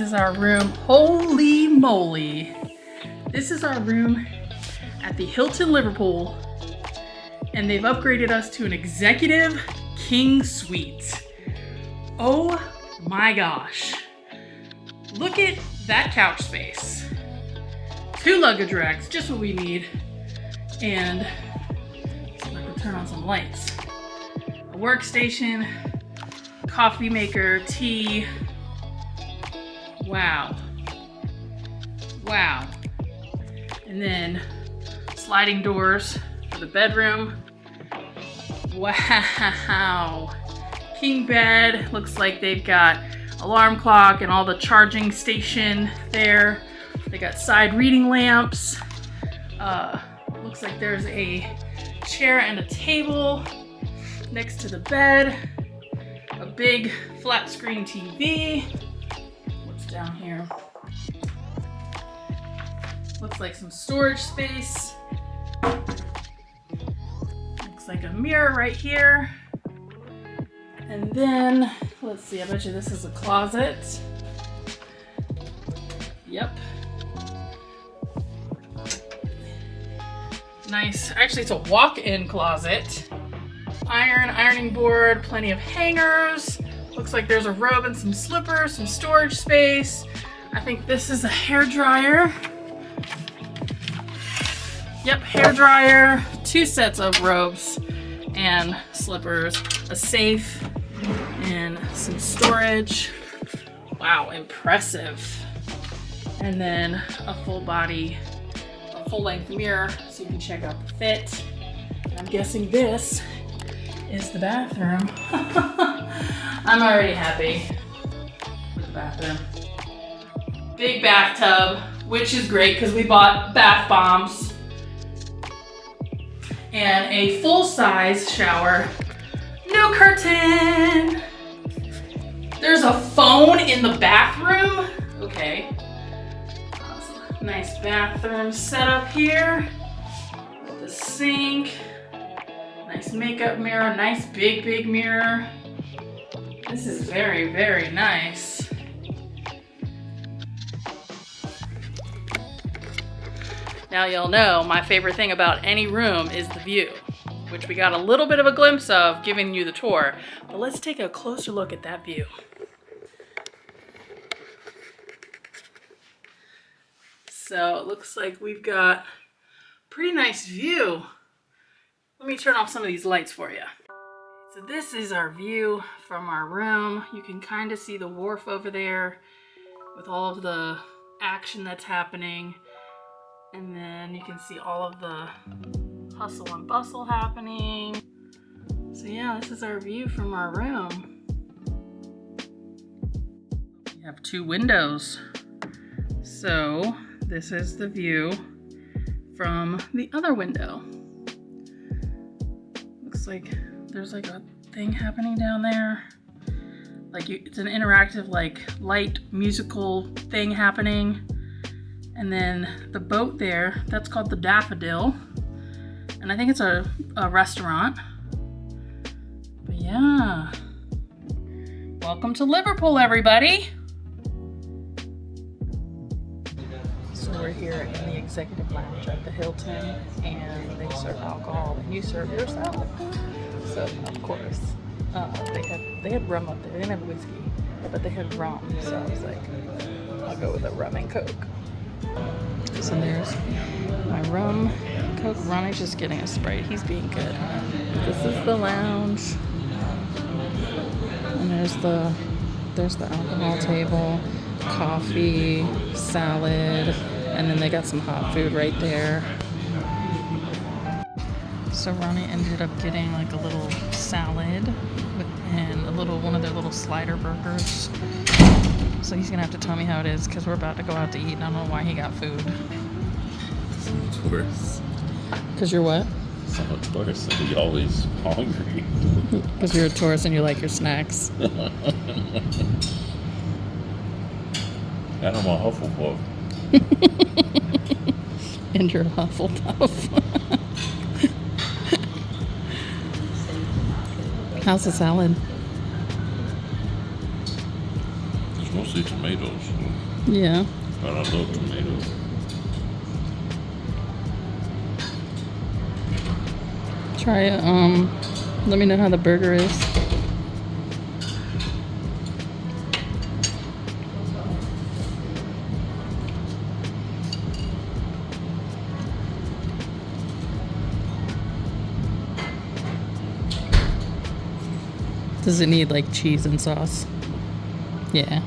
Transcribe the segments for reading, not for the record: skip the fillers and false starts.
is our room. Holy moly. This is our room at the Hilton Liverpool, and they've upgraded us to an executive king suite. Oh my gosh. Look at that couch space. 2 luggage racks, just what we need. And so I can turn on some lights. A workstation, coffee maker, tea. Wow. Wow. And then sliding doors for the bedroom. Wow. King bed. Looks like they've got alarm clock and all the charging station there. They got side reading lamps. Looks like there's a chair and a table next to the bed. A big flat screen TV. What's down here? Looks like some storage space. Looks like a mirror right here. And then, let's see, I bet you this is a closet. Yep. Nice, actually it's a walk-in closet. Ironing board, plenty of hangers. Looks like there's a robe and some slippers, some storage space. I think this is a hair dryer. Yep, hair dryer, 2 sets of robes and slippers, a safe, and some storage. Wow, impressive. And then a full-length mirror so you can check out the fit. And I'm guessing this is the bathroom. I'm already happy with the bathroom. Big bathtub, which is great because we bought bath bombs. And a full-size shower. No curtain! There's a phone in the bathroom? Okay. Nice bathroom setup here. With the sink. Nice makeup mirror. Nice big mirror. This is very, very nice. Now you'll know my favorite thing about any room is the view, which we got a little bit of a glimpse of giving you the tour, but let's take a closer look at that view. So it looks like we've got a pretty nice view. Let me turn off some of these lights for you. So this is our view from our room. You can kind of see the wharf over there with all of the action that's happening. And then you can see all of the hustle and bustle happening. So yeah, this is our view from our room. We have 2 windows. So this is the view from the other window. Looks like there's like a thing happening down there. Like it's an interactive like light musical thing happening. And then the boat there, that's called the Daffodil. And I think it's a restaurant. But yeah. Welcome to Liverpool, everybody. So we're here in the executive lounge at the Hilton, and they serve alcohol, and you serve yourself. So of course, they had rum up there. They didn't have whiskey, but they had rum. So I was like, I'll go with a rum and Coke. So there's my rum, Coke. Ronnie's just getting a Sprite. He's being good. This is the lounge. And there's the alcohol table, coffee, salad, and then they got some hot food right there. So Ronnie ended up getting like a little salad and one of their little slider burgers. So he's gonna have to tell me how it is because we're about to go out to eat and I don't know why he got food. So much worse. Because you're what? So much worse. You're always hungry. Because you're a tourist and you like your snacks. And I'm a Hufflepuff. And you're a Hufflepuff. How's the salad? It's mostly tomatoes. Yeah. But I love tomatoes. Try it. Let me know how the burger is. Does it need like cheese and sauce? Yeah.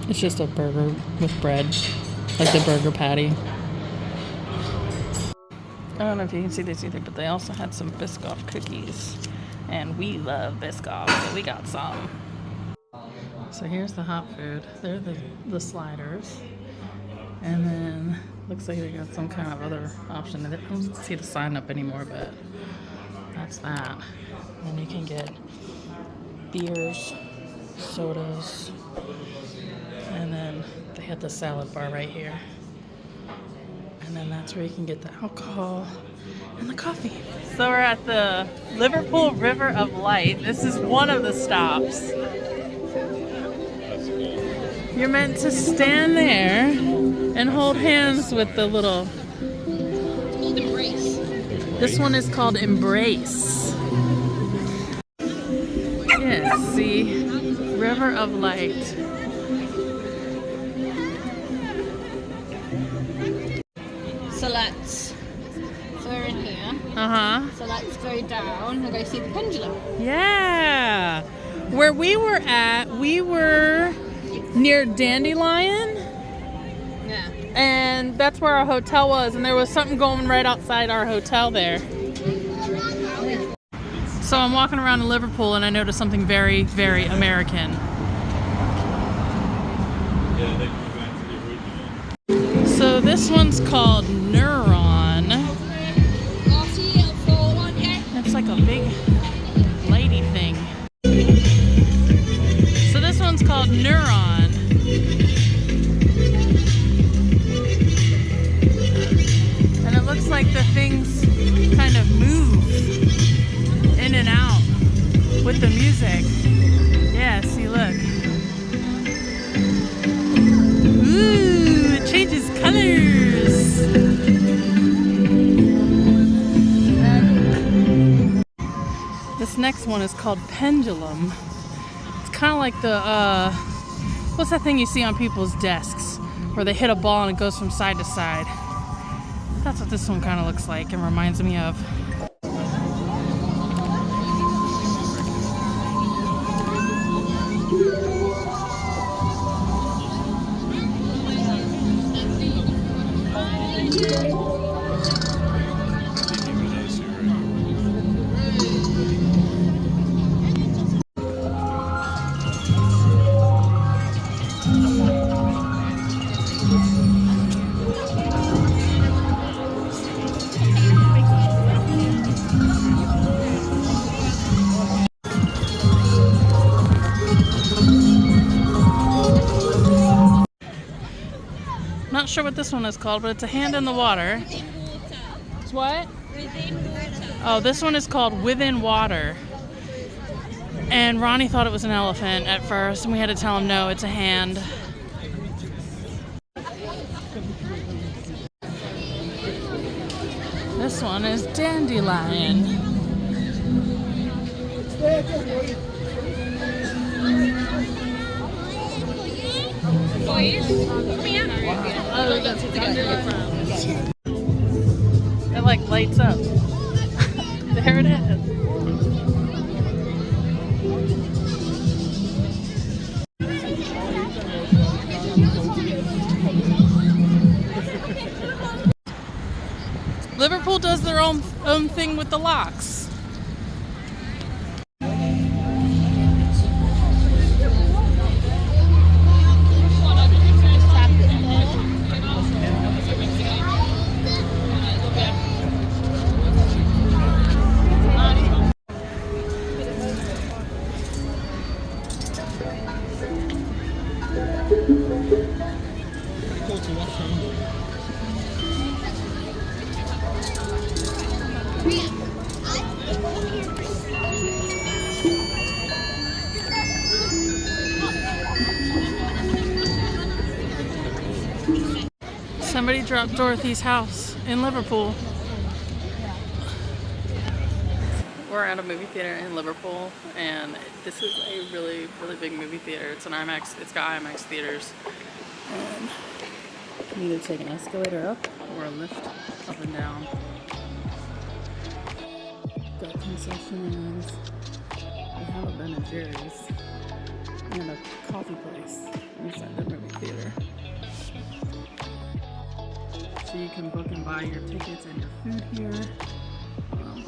It's just a burger with bread. Like the burger patty. I don't know if you can see this either, but they also had some Biscoff cookies. And we love Biscoff, so we got some. So here's the hot food. They're the sliders. And then looks like they got some kind of other option. I don't see the sign up anymore, but that's that. And you can get beers, sodas, and then they had the salad bar right here. And then that's where you can get the alcohol and the coffee. So we're at the Liverpool River of Light. This is one of the stops. You're meant to stand there and hold hands with the little... It's called Embrace. This one is called Embrace. Yeah, see? River of Light. So let's, we're in here. Uh-huh. So let's go down and go see the pendulum. Yeah. Where we were at, we were near Dandelion. Yeah. And that's where our hotel was. And there was something going right outside our hotel there. So I'm walking around in Liverpool and I noticed something very, very American. Yeah, they go back to the original. So this one's called Neuron. It's like a big lady thing. So this one's called Neuron. And it looks like the things kind of move in and out with the music. Yeah, see, look. Ooh, it changes colors. This next one is called Pendulum. It's kind of like the, what's that thing you see on people's desks where they hit a ball and it goes from side to side? That's what this one kind of looks like and reminds me of. Not sure what this one is called, but it's a hand in the water. It's what? Oh, this one is called Within Water. And Ronnie thought it was an elephant at first, and we had to tell him no, it's a hand. This one is Dandelion. Oh, that's what it like lights up. There it is. Liverpool does their own thing with the locks. Somebody dropped Dorothy's house in Liverpool. We're at a movie theater in Liverpool, and this is a really, really big movie theater. It's an IMAX. It's got IMAX theaters. And you can either take an escalator up or a lift up and down. Got concessions. We have a Ben and Jerry's and a coffee place inside the movie theater. So you can book and buy your tickets and your food here,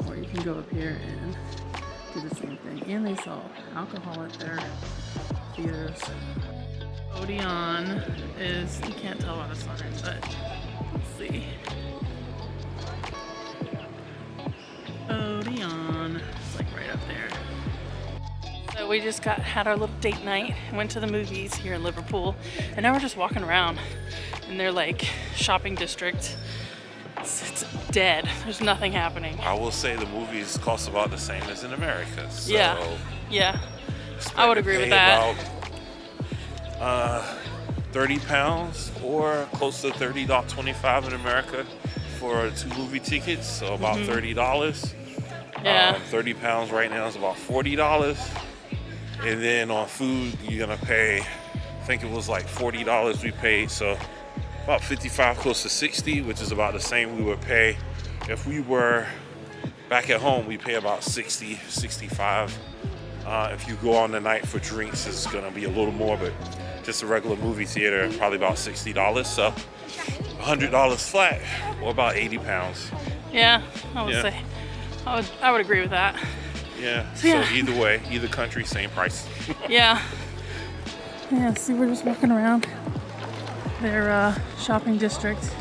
or you can go up here and do the same thing. And they sell alcohol at their theaters. Odeon is, you can't tell by the sign, but let's see. Odeon, it's like right up there. So we just had our little date night, went to the movies here in Liverpool, and now we're just walking around in their like shopping district. It's dead. There's nothing happening. I will say the movies cost about the same as in America. So yeah. I would agree with that. About £30 or close to $30.25 in America for 2 movie tickets, so about $30. Yeah. £30 right now is about $40. And then on food, you're gonna pay, I think it was like $40 we paid, so about 55, close to 60, which is about the same we would pay if we were back at home. We pay about 60, 65. If you go on the night for drinks, it's gonna be a little more, but just a regular movie theater, probably about $60. So $100 flat, or about 80 pounds. Yeah, I would say. I would agree with that. Yeah, So either way, either country, same price. Yeah, see, we're just walking around their shopping district.